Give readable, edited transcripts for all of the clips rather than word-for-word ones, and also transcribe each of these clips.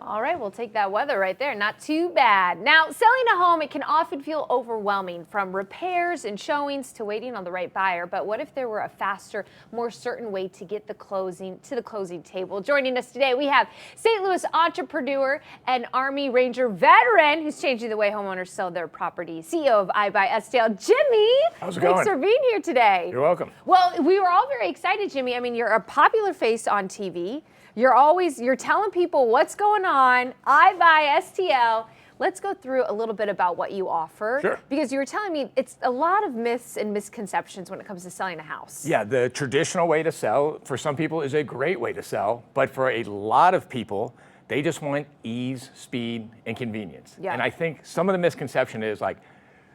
All right, we'll take that weather right there. Not too bad. Now, selling a home, it can often feel overwhelming, from repairs and showings to waiting on the right buyer. But what if there were a faster, more certain way to get the closing table? Joining us today, we have St. Louis entrepreneur and Army Ranger veteran who's changing the way homeowners sell their property, CEO of IBuySTL, Jimmy. How's it going? Thanks for being here today. You're welcome. Well, we were all very excited, Jimmy. I mean, you're a popular face on TV. You're telling people what's going on. IBuySTL. Let's go through a little bit about what you offer. Sure. Because you were telling me it's a lot of myths and misconceptions when it comes to selling a house. Yeah, the traditional way to sell for some people is a great way to sell, but for a lot of people, they just want ease, speed, and convenience. Yeah. And I think some of the misconception is like,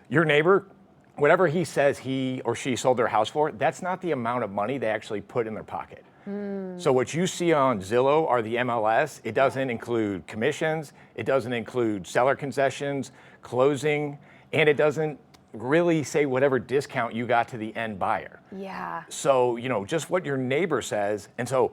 your neighbor, whatever he says he or she sold their house for, that's not the amount of money they actually put in their pocket. So what you see on Zillow or the MLS, it doesn't include commissions, it doesn't include seller concessions, closing, and it doesn't really say whatever discount you got to the end buyer. Yeah. So, just what your neighbor says. And so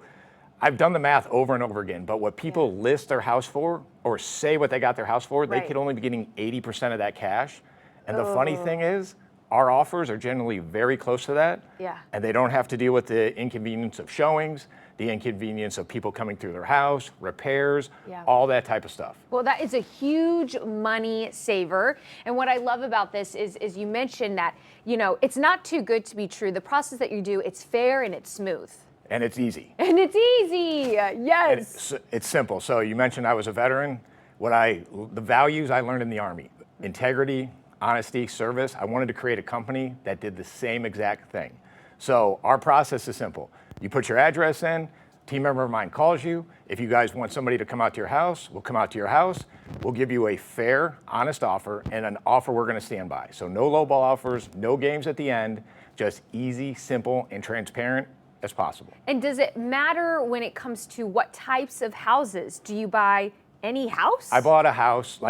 I've done the math over and over again, but what people list their house for or say what they got their house for, they could only be getting 80% of that cash. And the funny thing is, our offers are generally very close to that. Yeah. And they don't have to deal with the inconvenience of showings, the inconvenience of people coming through their house, repairs, all that type of stuff. Well, that is a huge money saver. And what I love about this is you mentioned that, it's not too good to be true. The process that you do, it's fair and it's smooth. And it's easy. And it's easy, yes. And it's simple. So you mentioned I was a veteran. The values I learned in the Army: integrity, honesty, service. I wanted to create a company that did the same exact thing. So our process is simple. You put your address in, a team member of mine calls you. If you guys want somebody to come out to your house, we'll come out to your house. We'll give you a fair, honest offer, and an offer we're gonna stand by. So no lowball offers, no games at the end, just easy, simple, and transparent as possible. And does it matter when it comes to what types of houses? Do you buy any house? I bought a house,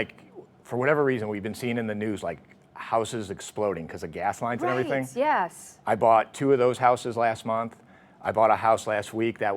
for whatever reason, we've been seeing in the news, houses exploding because of gas lines and everything. Yes. I bought 2 of those houses last month. I bought a house last week that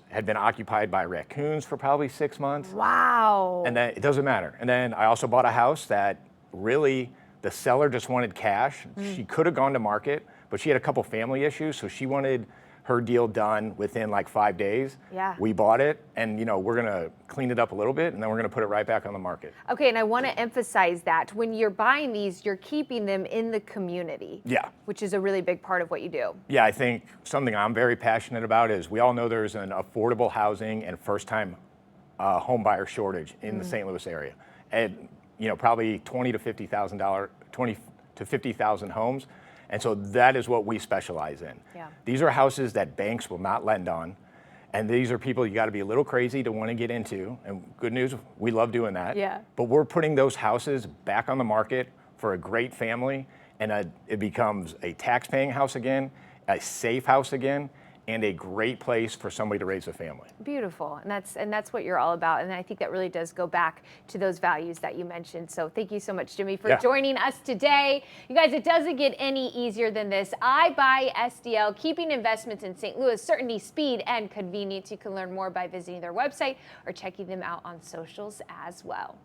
had been occupied by raccoons for probably 6 months. Wow. And then it doesn't matter. And then I also bought a house that really the seller just wanted cash. She could have gone to market, but she had a couple family issues, so she wanted her deal done within 5 days. Yeah. We bought it, and we're gonna clean it up a little bit, and then we're gonna put it right back on the market. Okay, and I want to emphasize that when you're buying these, you're keeping them in the community. Yeah. Which is a really big part of what you do. Yeah, I think something I'm very passionate about is we all know there's an affordable housing and first-time home buyer shortage in the St. Louis area, and probably $20,000 to $50,000 homes. And so that is what we specialize in. Yeah. These are houses that banks will not lend on. And these are people you got to be a little crazy to want to get into. And good news, we love doing that. Yeah. But we're putting those houses back on the market for a great family. And it becomes a tax-paying house again, a safe house again, and a great place for somebody to raise a family. Beautiful, and that's what you're all about, and I think that really does go back to those values that you mentioned. So thank you so much, Jimmy, for joining us today. You guys, it doesn't get any easier than this. IBuySTL, keeping investments in St. Louis, certainty, speed, and convenience. You can learn more by visiting their website or checking them out on socials as well.